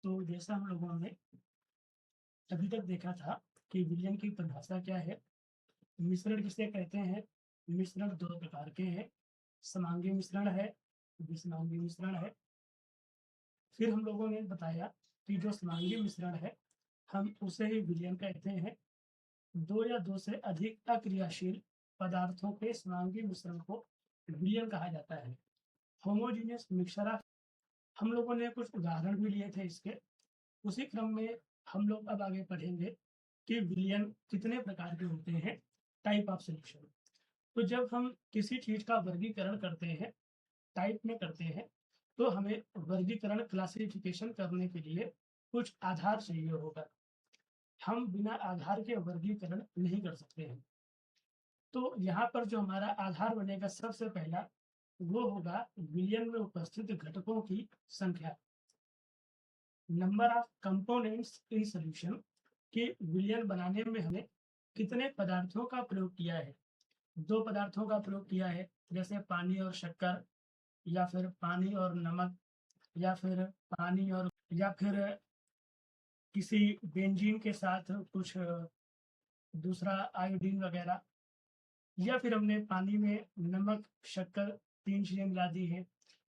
तो जैसा हम लोगों ने अभी तक देखा था कि विलयन की परिभाषा क्या है, मिश्रण किसे कहते हैं, मिश्रण दो प्रकार के हैं, समांगी मिश्रण है, विषमांगी मिश्रण है। फिर हम लोगों ने बताया कि जो समांगी मिश्रण है हम उसे ही विलयन कहते हैं। दो या दो से अधिक अक्रियाशील पदार्थों के समांगी मिश्रण को विलयन कहा जाता है। होमोजीनियस मिक्सचर ऑफ, हम लोगों ने कुछ उदाहरण भी लिए थे इसके। उसी क्रम में हम लोग अब आगे पढ़ेंगे कि विलयन कितने प्रकार के होते हैं, टाइप ऑफ सॉल्यूशन। तो जब हम किसी चीज का वर्गीकरण करते हैं, टाइप में करते हैं, तो हमें वर्गीकरण क्लासिफिकेशन करने के लिए कुछ आधार चाहिए होगा। हम बिना आधार के वर्गीकरण नहीं कर सकते हैं। तो यहाँ पर जो हमारा आधार बनेगा सबसे पहला, वो होगा विलयन में उपस्थित घटकों की संख्या, number of components in solution, कि विलयन बनाने में हमें कितने पदार्थों का प्रयोग किया है। दो पदार्थों का प्रयोग किया है, जैसे पानी और शक्कर, या फिर पानी और नमक, या फिर पानी और, या फिर किसी बेंजीन के साथ कुछ दूसरा आयोडीन वगैरह, या फिर हमने पानी में नमक शक्कर तीन चीजें मिला दी है,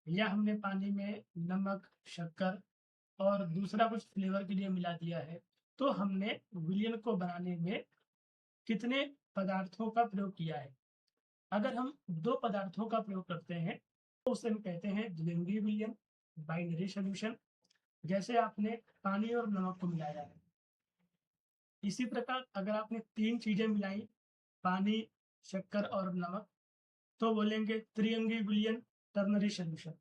या हमने पानी में नमक शक्कर और दूसरा कुछ फ्लेवर के लिए मिला दिया है। तो हमने विलयन को बनाने में कितने पदार्थों का प्रयोग किया है। अगर हम दो पदार्थों का प्रयोग करते हैं तो उसे हम कहते हैं द्विअंगी विलयन, बाइनरी सॉल्यूशन। जैसे आपने पानी और नमक को मिलाया है, इसी प्रकार अगर आपने तीन चीजें मिलाई, पानी शक्कर और नमक, तो बोलेंगे त्रिअंगी विलयन, टर्नरी सॉल्यूशन।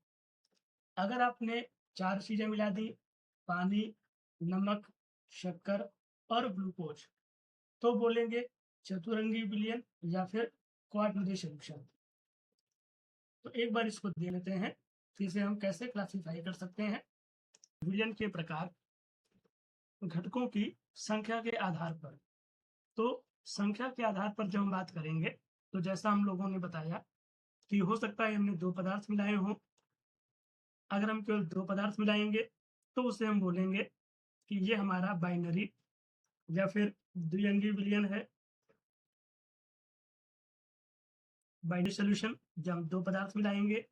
अगर आपने चार चीजें मिला दी, पानी नमक शक्कर और ग्लूकोज, तो बोलेंगे चतुरंगी विलयन या फिर क्वाटरनरी सॉल्यूशन। तो एक बार इसको दे लेते हैं कि इसे हम कैसे क्लासिफाई कर सकते हैं। विलयन के प्रकार घटकों की संख्या के आधार पर। तो संख्या के आधार पर जब हम बात करेंगे, तो जैसा हम लोगों ने बताया कि हो सकता है हमने दो पदार्थ मिलाए हों। अगर हम केवल दो पदार्थ मिलाएंगे तो उसे हम बोलेंगे कि ये हमारा बाइनरी या फिर द्विअंगी विलयन है, बाइनरी सॉल्यूशन जब हम दो पदार्थ मिलाएंगे।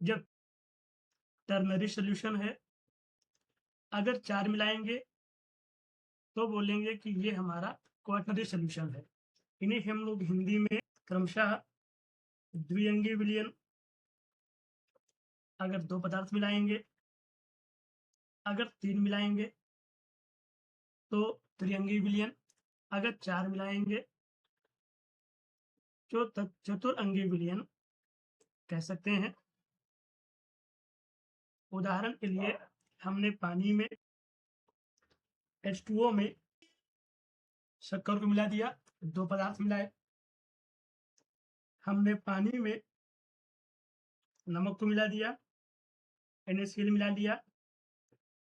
जब टर्नरी सॉल्यूशन है, अगर चार मिलाएंगे तो बोलेंगे कि ये हमारा क्वाटरनरी सॉल्यूशन है। इन्हें हम लोग हिंदी में क्रमशः द्विअंगी विलयन अगर दो पदार्थ मिलाएंगे, अगर तीन मिलाएंगे तो त्रिअंगी विलयन, अगर चार मिलाएंगे तो चतुरंगी विलयन कह सकते हैं। उदाहरण के लिए हमने पानी में H2O में शक्कर को मिला दिया, दो पदार्थ मिलाए। हमने पानी में नमक को मिला दिया, NaCl मिला दिया।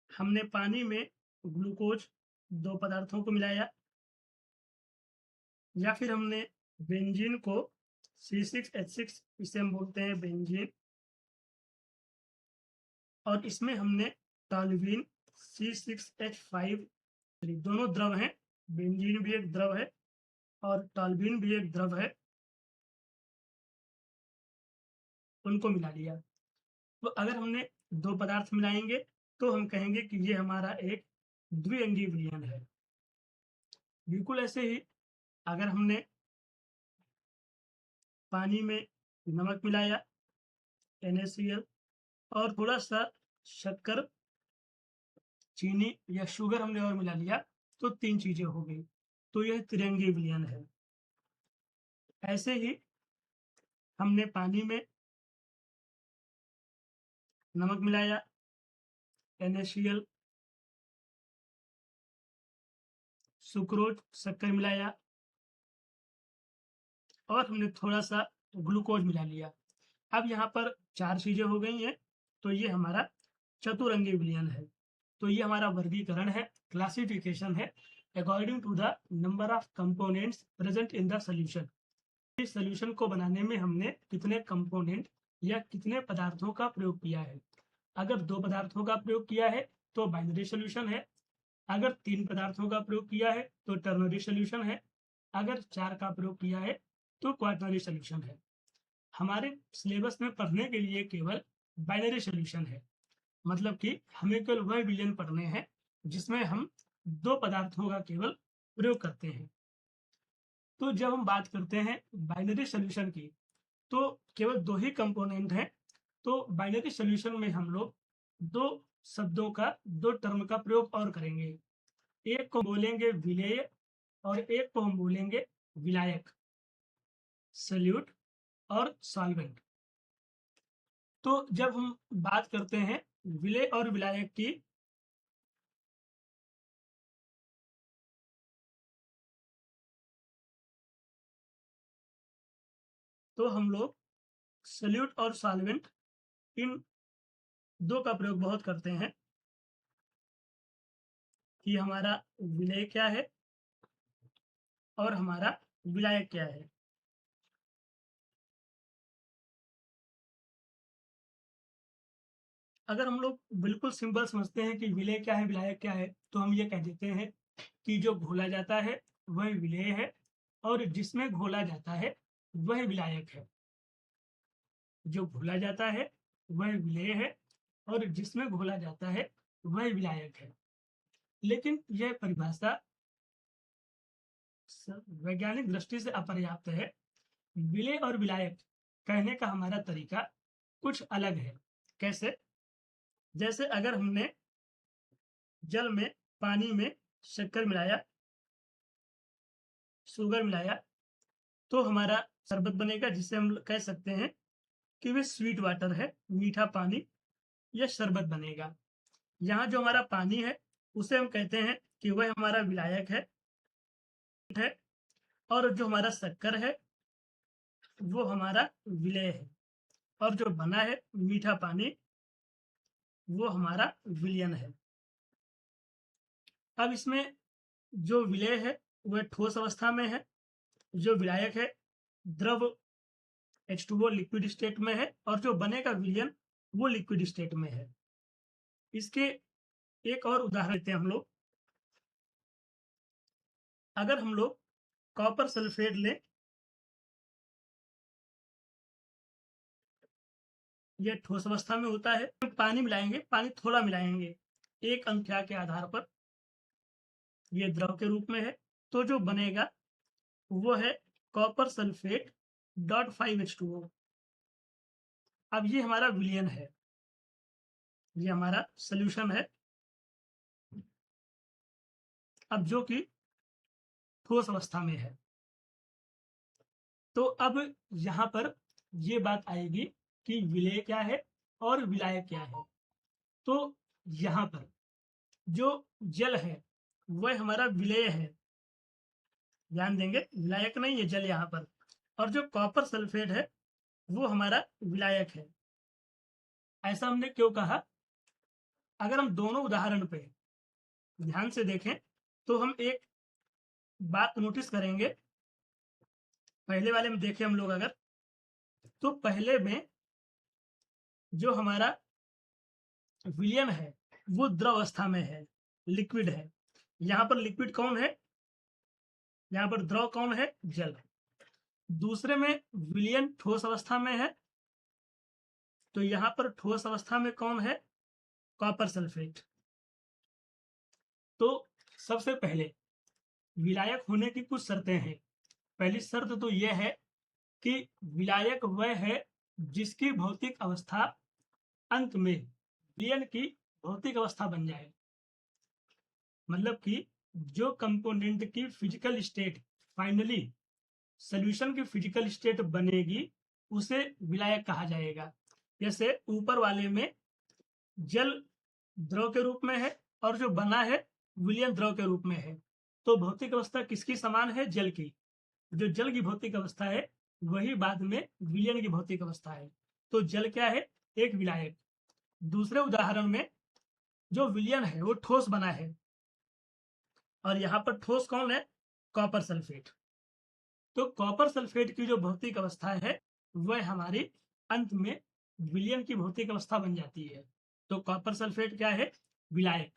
हमने पानी में ग्लूकोज, दो पदार्थों को मिलाया। या फिर हमने बेंजीन को C6H6, इसे हम बोलते हैं बेंजीन, और इसमें हमने टॉल्यूइन C6H5, दोनों द्रव हैं, बेंजीन भी एक द्रव है और टॉल्यूइन भी एक द्रव है, उनको मिला लिया। तो अगर हमने दो पदार्थ मिलाएंगे तो हम कहेंगे कि ये हमारा एक द्विअंगी विलयन है। बिल्कुल ऐसे ही अगर हमने पानी में नमक मिलाया NaCl और थोड़ा सा शक्कर, चीनी या शुगर हमने और मिला लिया, तो तीन चीजें हो गई, तो यह त्रिअंगी विलयन है। ऐसे ही हमने पानी में नमक मिलाया, NaCl, सुक्रोज शक्कर मिलाया और हमने थोड़ा सा ग्लूकोज मिला लिया। अब यहाँ पर चार चीजें हो गई हैं, तो ये हमारा चतुरंगी विलयन है। तो ये हमारा वर्गीकरण है, क्लासिफिकेशन है according to the number of components present in the solution. इस सॉल्यूशन को बनाने में हमने कितने कंपोनेंट या कितने पदार्थों का प्रयोग किया है। अगर दो पदार्थों का प्रयोग किया है तो बाइनरी सोल्यूशन है। अगर 3 पदार्थों का प्रयोग किया है तो टर्नरी सोल्यूशन है। अगर 4 का प्रयोग किया है तो क्वाटरनरी सोल्यूशन है। हमारे सिलेबस में पढ़ने के लिए केवल बाइनरी सोल्यूशन है, मतलब कि हमें केवल वह विलयन पढ़ने हैं जिसमें हम 2 पदार्थों का केवल प्रयोग करते हैं। तो जब हम बात करते हैं बाइनरी सोल्यूशन की, तो केवल 2 ही कंपोनेंट हैं। तो बाइनरी सोल्यूशन में हम लोग 2 शब्दों का, 2 टर्म का प्रयोग और करेंगे। एक को बोलेंगे विलेय और एक को हम बोलेंगे विलायक, सल्यूट और सॉल्वेंट। तो जब हम बात करते हैं विलेय और विलायक की, तो हम लोग सल्यूट और सॉल्वेंट इन 2 का प्रयोग बहुत करते हैं कि हमारा विलेय क्या है और हमारा विलायक क्या है। अगर हम लोग बिल्कुल सिंपल समझते हैं कि विलेय क्या है, विलायक क्या है, तो हम ये कह देते हैं कि जो घोला जाता है वह विलेय है और जिसमें घोला जाता है वह विलायक है। जो घोला जाता है वह विलेय है और जिसमें घोला जाता है वह विलायक है। लेकिन यह परिभाषा वैज्ञानिक दृष्टि से अपर्याप्त है। विलेय और विलायक कहने का हमारा तरीका कुछ अलग है। कैसे? जैसे अगर हमने जल में, पानी में शक्कर मिलाया, शुगर मिलाया, तो हमारा शरबत बनेगा, जिसे हम कह सकते हैं कि वह स्वीट वाटर है, मीठा पानी, यह शरबत बनेगा। यहाँ जो हमारा पानी है उसे हम कहते हैं कि वह हमारा विलायक है, और जो हमारा शक्कर है वो हमारा विलेय है, और जो बना है मीठा पानी वो हमारा विलयन है। अब इसमें जो विलेय है वह ठोस अवस्था में है, जो विलायक है द्रव H2O लिक्विड स्टेट में है, और जो बनेगा विलयन वो लिक्विड स्टेट में है। इसके एक और उदाहरण लेते हैं हम लोग। अगर हम लोग कॉपर सल्फेट लें, यह ठोस अवस्था में होता है। पानी मिलाएंगे, पानी थोड़ा मिलाएंगे, एक अंख्या के आधार पर, यह द्रव के रूप में है, तो जो बनेगा वो है कॉपर सल्फेट डॉट 5H2O। अब ये हमारा विलयन है, ये हमारा सोल्यूशन है, अब जो कि ठोस अवस्था में है। तो अब यहाँ पर ये बात आएगी कि विलेय क्या है और विलायक क्या है। तो यहाँ पर जो जल है वह हमारा विलेय है, ध्यान देंगे, विलायक नहीं है जल यहाँ पर। और जो कॉपर सल्फेट है वो हमारा विलायक है। ऐसा हमने क्यों कहा? अगर हम दोनों उदाहरण पे ध्यान से देखें तो हम एक बात नोटिस करेंगे। पहले वाले में देखें हम लोग अगर, तो पहले में जो हमारा विलयन है वो द्रव अवस्था में है, लिक्विड है। यहाँ पर लिक्विड कौन है? यहाँ पर द्रव कौन है? जल। दूसरे में विलयन ठोस अवस्था में है, तो यहाँ पर ठोस अवस्था में कौन है? Copper sulphate. तो सबसे पहले विलायक होने की कुछ शर्तें हैं। पहली शर्त तो यह है कि विलायक वह है जिसकी भौतिक अवस्था अंत में विलयन की भौतिक अवस्था बन जाए। मतलब कि जो कंपोनेंट की फिजिकल स्टेट फाइनली सॉल्यूशन की फिजिकल स्टेट बनेगी उसे विलायक कहा जाएगा। जैसे ऊपर वाले में जल द्रव के रूप में है और जो बना है विलयन द्रव के रूप में है, तो भौतिक अवस्था किसकी समान है? जल की। जो जल की भौतिक अवस्था है वही बाद में विलयन की भौतिक अवस्था है। तो जल क्या है? एक विलायक। दूसरे उदाहरण में जो विलयन है वो ठोस बना है, और यहाँ पर ठोस कौन है? Copper sulphate. तो कॉपर सल्फेट की जो भौतिक अवस्था है वह हमारी अंत में विलयन की भौतिक अवस्था बन जाती है। तो कॉपर सल्फेट क्या है? विलायक।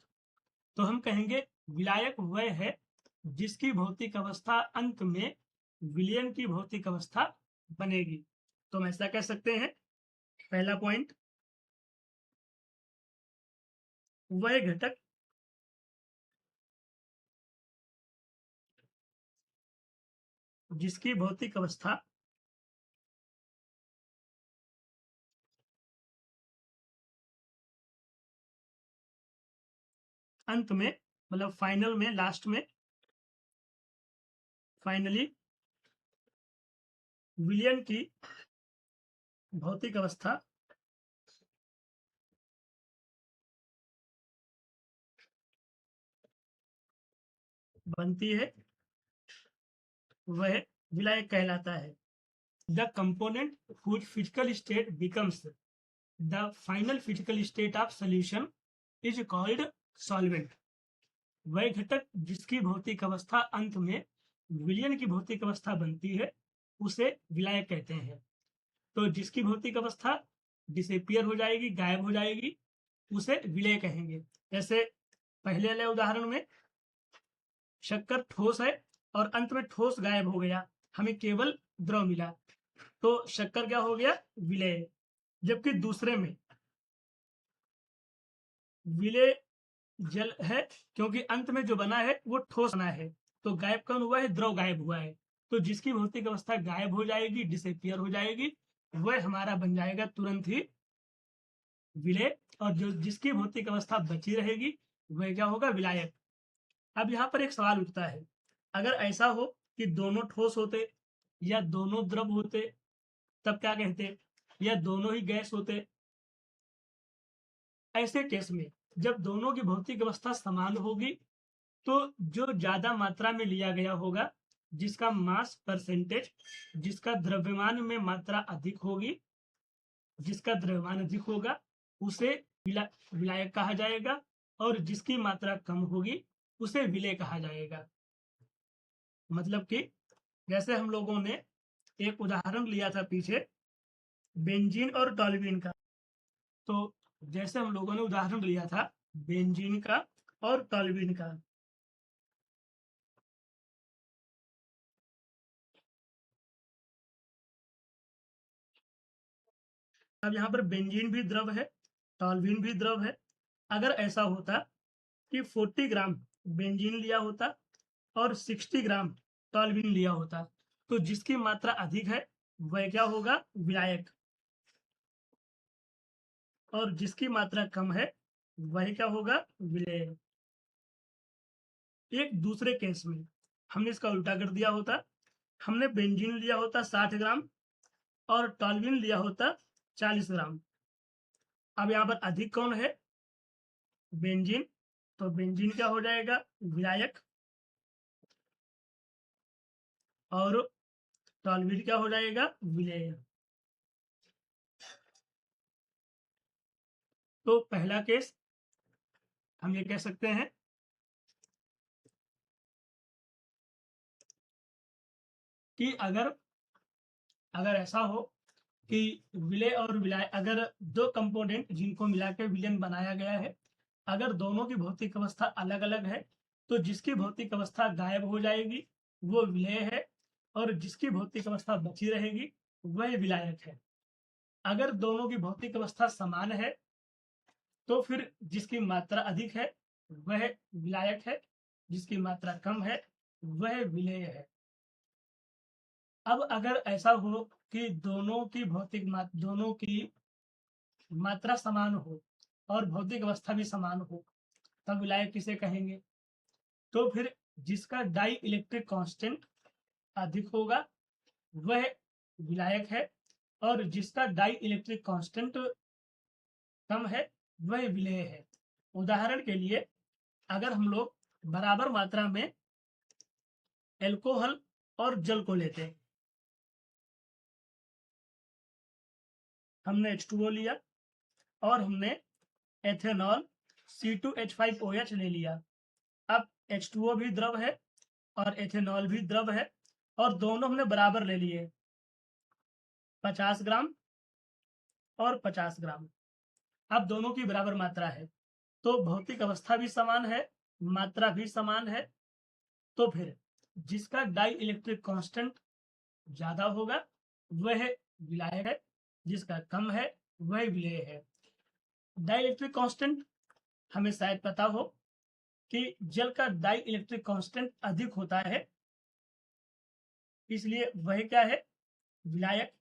तो हम कहेंगे विलायक वह है जिसकी भौतिक अवस्था अंत में विलयन की भौतिक अवस्था बनेगी। तो हम ऐसा कह सकते हैं, पहला पॉइंट, वह घटक जिसकी भौतिक अवस्था अंत में, मतलब फाइनल में, लास्ट में, फाइनली विलयन की भौतिक अवस्था बनती है, वह विलायक कहलाता है। The component whose physical state becomes the final physical state of solution is called solvent। वह घटक जिसकी भौतिक अवस्था अंत में विलयन की भौतिक अवस्था बनती है उसे विलायक कहते हैं। तो जिसकी भौतिक अवस्था डिसअपियर हो जाएगी, गायब हो जाएगी, उसे विलय कहेंगे। जैसे पहले वाले उदाहरण में शक्कर ठोस है और अंत में ठोस गायब हो गया, हमें केवल द्रव मिला, तो शक्कर क्या हो गया, विलय। जबकि दूसरे में विलय जल है, क्योंकि अंत में जो बना है वो ठोस बना है, तो गायब कौन हुआ है, द्रव गायब हुआ है। तो जिसकी भौतिक अवस्था गायब हो जाएगी, डिसअपियर हो जाएगी, वह हमारा बन जाएगा तुरंत ही विलय, और जो जिसकी भौतिक अवस्था बची रहेगी वह क्या होगा, विलायक। अब यहाँ पर एक सवाल उठता है, अगर ऐसा हो कि दोनों ठोस होते या दोनों द्रव होते तब क्या कहते, या दोनों ही गैस होते। ऐसे केस में जब दोनों की भौतिक अवस्था समान होगी तो जो ज्यादा मात्रा में लिया गया होगा, जिसका मास परसेंटेज, जिसका द्रव्यमान में मात्रा अधिक होगी, जिसका द्रव्यमान अधिक होगा उसे विलायक कहा जाएगा, और जिसकी मात्रा कम होगी उसे विलय कहा जाएगा। मतलब कि जैसे हम लोगों ने एक उदाहरण लिया था पीछे, बेंजीन और टॉल्यूइन का। तो जैसे हम लोगों ने उदाहरण लिया था बेंजीन का और टॉल्यूइन का, अब यहाँ पर बेंजीन भी द्रव है, टॉल्यूइन भी द्रव है। अगर ऐसा होता कि 40 ग्राम बेंजीन लिया होता और 60 ग्राम टॉल्यूइन लिया होता, तो जिसकी मात्रा अधिक है वह क्या होगा, विलायक, और जिसकी मात्रा कम है वह क्या होगा, विलेय। एक दूसरे केस में हमने इसका उल्टा कर दिया होता, हमने बेंजीन लिया होता 60 ग्राम और टॉल्यूइन लिया होता 40 ग्राम। अब यहाँ पर अधिक कौन है, बेंजीन, तो बेंजीन क्या हो जाएगा, विलायक, और टॉल्यूइन क्या हो जाएगा, विलेय। तो पहला केस हम ये कह सकते हैं कि अगर ऐसा हो कि विलय और विलाय, अगर दो कंपोनेंट जिनको मिला के विलयन बनाया गया है, अगर दोनों की भौतिक अवस्था अलग अलग है तो जिसकी भौतिक अवस्था गायब हो जाएगी वो विलय है, और जिसकी भौतिक अवस्था बची रहेगी वह विलायक है। अगर दोनों की भौतिक अवस्था समान है तो फिर जिसकी मात्रा अधिक है वह विलायक है, जिसकी मात्रा कम है वह विलेय है। अब अगर ऐसा हो कि दोनों की मात्रा समान हो और भौतिक अवस्था भी समान हो, तब विलायक किसे कहेंगे, तो फिर जिसका डाई इलेक्ट्रिक कांस्टेंट अधिक होगा वह विलायक है, और जिसका डाई इलेक्ट्रिक कांस्टेंट कम है वह विलेय है। उदाहरण के लिए अगर हम लोग बराबर मात्रा में एल्कोहल और जल को लेते हैं, हमने H2O लिया और हमने एथेनॉल C2H5OH ले लिया। अब H2O भी द्रव है और एथेनॉल भी द्रव है, और दोनों हमने बराबर ले लिए, 50 ग्राम और 50 ग्राम। अब दोनों की बराबर मात्रा है, तो भौतिक अवस्था भी समान है, मात्रा भी समान है, तो फिर जिसका डाई इलेक्ट्रिक कांस्टेंट ज्यादा होगा वह विलायक है, जिसका कम है वह विलेय है। डाई इलेक्ट्रिक कांस्टेंट हमें शायद पता हो कि जल का डाई इलेक्ट्रिक कांस्टेंट अधिक होता है, इसलिए वह क्या है, विलायक।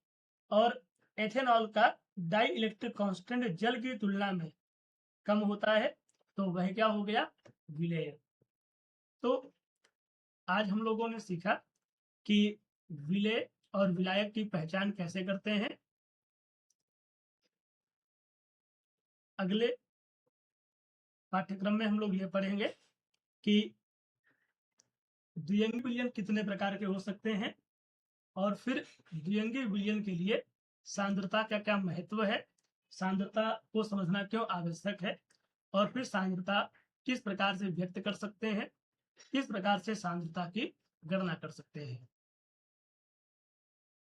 और एथेनॉल का डाई इलेक्ट्रिक कांस्टेंट जल की तुलना में कम होता है, तो वह क्या हो गया, विलेय। तो आज हम लोगों ने सीखा कि विलेय और विलायक की पहचान कैसे करते हैं। अगले पाठ्यक्रम में हम लोग ये पढ़ेंगे कि द्विअंगी विलयन कितने प्रकार के हो सकते हैं, और फिर द्विअंगी विलयन के लिए सांद्रता का क्या महत्व है, सांद्रता को समझना क्यों आवश्यक है, और फिर सांद्रता किस प्रकार से व्यक्त कर सकते हैं, किस प्रकार से सांद्रता की गणना कर सकते हैं।